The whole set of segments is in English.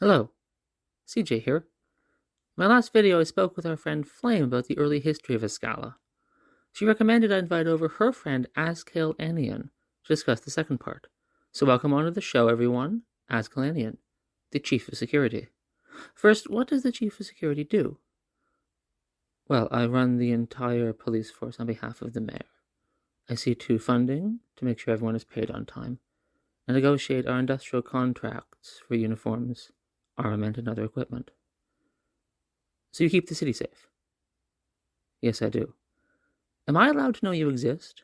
Hello, CJ here. In my last video I spoke with our friend Flame about the early history of Ascala. She recommended I invite over her friend Ascala to discuss the second part. So welcome onto the show everyone, Ascala, the Chief of Security. First, what does the Chief of Security do? Well, I run the entire police force on behalf of the mayor. I see to funding to make sure everyone is paid on time, and negotiate our industrial contracts for uniforms, armament, and other equipment. So you keep the city safe? Yes, I do. Am I allowed to know you exist?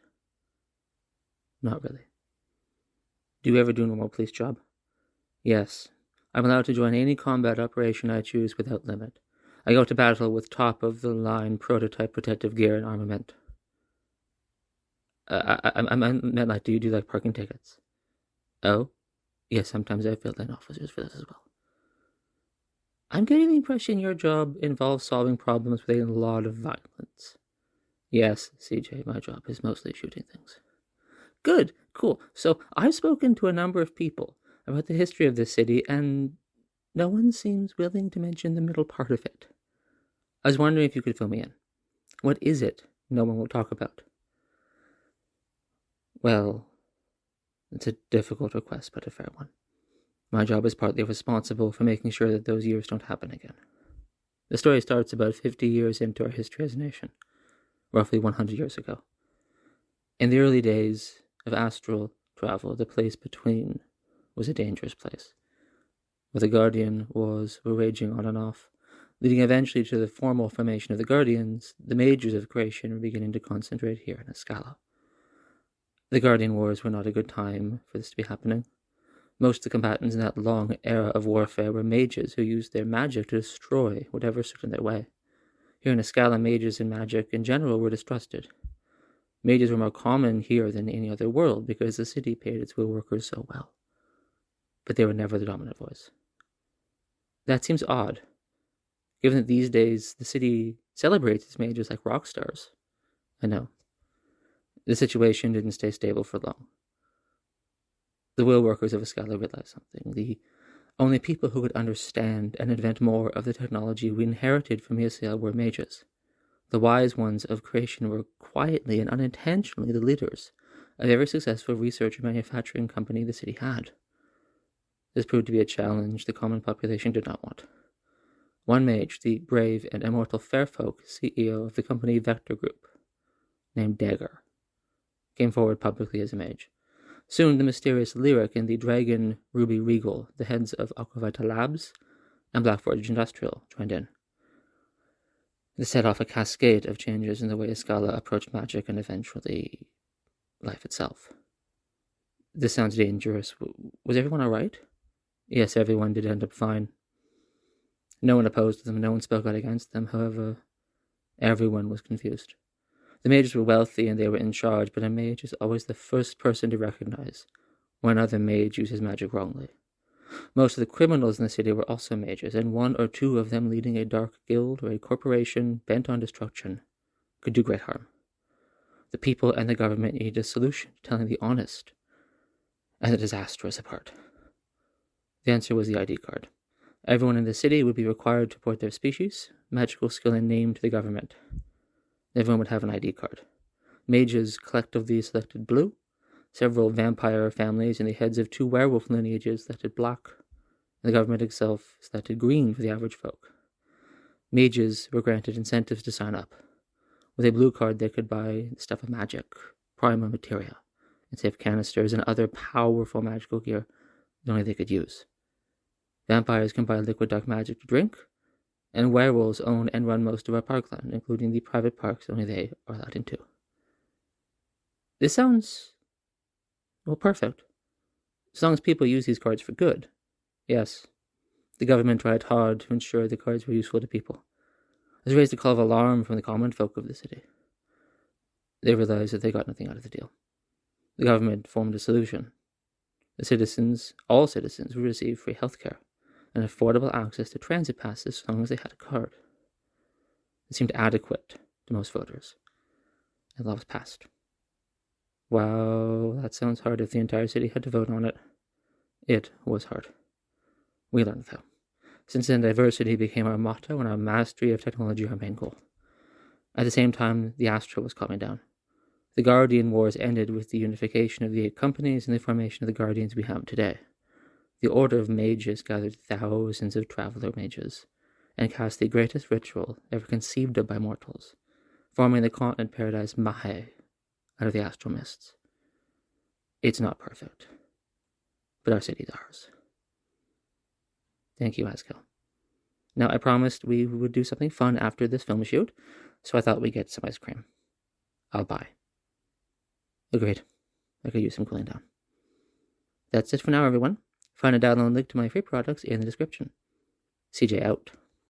Not really. Do you ever do a normal police job? Yes. I'm allowed to join any combat operation I choose without limit. I go to battle with top-of-the-line prototype protective gear and armament. I meant like, do you do like parking tickets? Oh? Yes, sometimes I fill in officers for this as well. I'm getting the impression your job involves solving problems with a lot of violence. Yes, CJ, my job is mostly shooting things. Good, cool. So I've spoken to a number of people about the history of this city, and no one seems willing to mention the middle part of it. I was wondering if you could fill me in. What is it no one will talk about? Well, it's a difficult request, but a fair one. My job is partly responsible for making sure that those years don't happen again. The story starts about 50 years into our history as a nation, roughly 100 years ago. In the early days of astral travel, the place between was a dangerous place, where the Guardian wars were raging on and off, leading eventually to the formal formation of the Guardians. The majors of creation were beginning to concentrate here in Ascala. The Guardian Wars were not a good time for this to be happening. Most of the combatants in that long era of warfare were mages who used their magic to destroy whatever stood in their way. Here in Ascala, mages and magic in general were distrusted. Mages were more common here than any other world because the city paid its will workers so well. But they were never the dominant voice. That seems odd, given that these days the city celebrates its mages like rock stars. I know. The situation didn't stay stable for long. The will workers of Ascala realized something. The only people who could understand and invent more of the technology we inherited from Ascala were mages. The wise ones of creation were quietly and unintentionally the leaders of every successful research and manufacturing company the city had. This proved to be a challenge the common population did not want. One mage, the brave and immortal Fairfolk CEO of the company Vector Group, named Dagger, came forward publicly as a mage. Soon the mysterious Lyric and the dragon Ruby Regal, the heads of Aquavita Labs and Blackforge Industrial, joined in. This set off a cascade of changes in the way Ascala approached magic and eventually life itself. This sounds dangerous. Was everyone all right? Yes, everyone did end up fine. No one opposed them, no one spoke out against them. However, everyone was confused. The mages were wealthy and they were in charge, but a mage is always the first person to recognize when another mage uses magic wrongly. Most of the criminals in the city were also mages, and one or two of them leading a dark guild or a corporation bent on destruction could do great harm. The people and the government needed a solution, telling the honest and the disastrous apart. The answer was the ID card. Everyone in the city would be required to report their species, magical skill, and name to the government. Everyone would have an ID card. Mages collectively selected blue, several vampire families and the heads of 2 werewolf lineages selected black, and the government itself selected green for the average folk. Mages were granted incentives to sign up. With a blue card, they could buy the stuff of magic, primal materia, and safe canisters and other powerful magical gear that only they could use. Vampires can buy liquid dark magic to drink, and werewolves own and run most of our parkland, including the private parks only they are allowed into. This sounds, well, perfect. As long as people use these cards for good. Yes, the government tried hard to ensure the cards were useful to people. This raised a call of alarm from the common folk of the city. They realized that they got nothing out of the deal. The government formed a solution. The citizens, all citizens, would receive free health care and affordable access to transit passes as long as they had a card. It seemed adequate to most voters, and law was passed. Wow, that sounds hard if the entire city had to vote on it. It was hard. We learned, though. Since then, diversity became our motto and our mastery of technology our main goal. At the same time, the Astra was coming down. The Guardian Wars ended with the unification of the 8 companies and the formation of the Guardians we have today. The Order of Mages gathered thousands of traveler mages and cast the greatest ritual ever conceived of by mortals, forming the continent paradise Mahe out of the astral mists. It's not perfect, but our city's ours. Thank you, Ascala. Now, I promised we would do something fun after this film shoot, so I thought we'd get some ice cream. I'll buy. Agreed. I could use some cooling down. That's it for now, everyone. Find a download link to my free products in the description. CJ out.